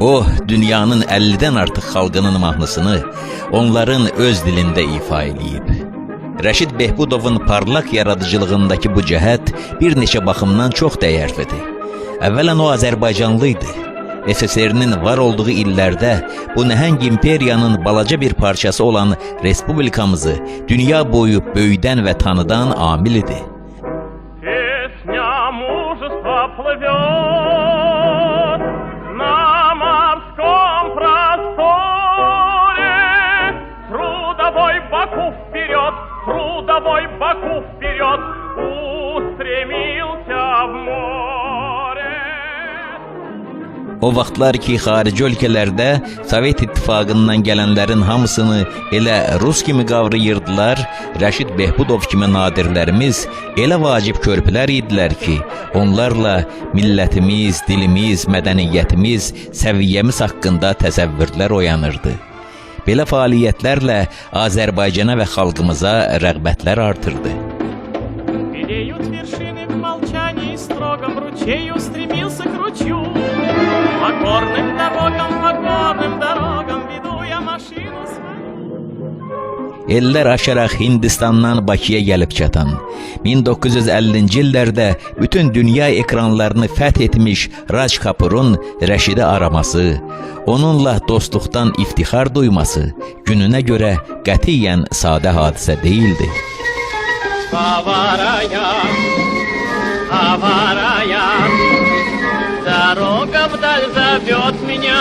O, dünyanın 50'den artıq xalqının mahnısını onların öz dilində ifa edib. Rəşid Behbudovun parlaq yaradıcılığındakı bu cəhət bir neçə baxımdan çox dəyərlidir. Əvvələn o Azərbaycanlı idi. SSR-nin var olduğu illərdə bu nəhəng imperiyanın balaca bir parçası olan respublikamızı dünya boyu böyüdən və tanıdan amil idi. Трудовой Баку вперед устремился в море. O vaxtlar ki, xarici ölkələrdə Sovet İttifaqından gələnlərin hamısını elə Rus kimi qavrayırdılar, Rəşid Behbudov kimi nadirlərimiz elə vacib körpülər idilər ki, onlarla millətimiz, dilimiz, mədəniyyətimiz, səviyyəmiz haqqında təsəvvürlər oyanırdı. Belə fəaliyyətlərlə Azərbaycana və xalqımıza rəğbətlər artırdı. Белеют вершины в молчании строгом, ручей устремился к ручью. По горным дорогам веду я машину свою. Ellər aşaraq Hindistandan Bakıya gəlib çatan, 1950-ci illərdə bütün dünya ekranlarını fəth etmiş Raj Kapurun Rəşidi araması, onunla dostluqdan iftixar duyması gününə görə qətiyyən sadə hadisə deyildi. Дорога вдаль зовет меня,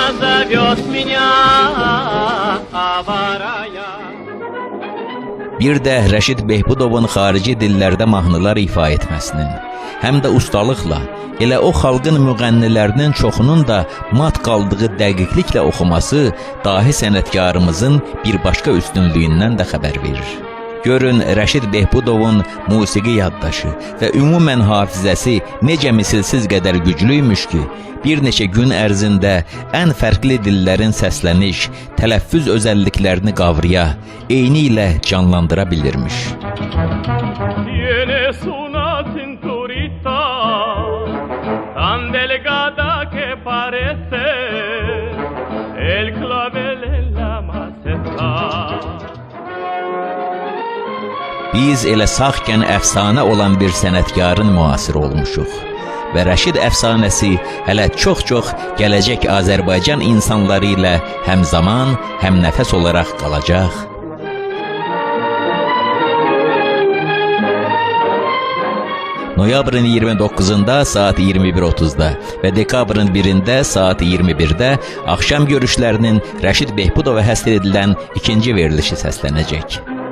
аварая. Bir də Rəşid Behbudovun xarici dillərdə mahnılar ifa etməsinin, həm də ustalıqla, elə o xalqın müğənnilərinin çoxunun da mat qaldığı dəqiqliklə oxuması dahi sənətkarımızın bir başqa üstünlüyündən də xəbər verir. Görün, Rəşid Behbudovun musiqi yaddaşı və ümumən hafizəsi necə misilsiz qədər güclüymüş ki, bir neçə gün ərzində ən fərqli dillərin səsləniş, tələffüz özəlliklərini qavraya, eyni ilə canlandıra bilirmiş. Biz elə sağkən əfsanə olan bir sənətkarın müasir olmuşuq və Rəşid əfsanəsi hələ çox-çox gələcək Azərbaycan insanları ilə həm zaman, həm nəfəs olaraq qalacaq. Noyabrın 29-da saat 21:30-da və dekabrın 1-də saat 21-də axşam görüşlərinin Rəşid Behbudova həsr edilən ikinci verilişi səslənəcək.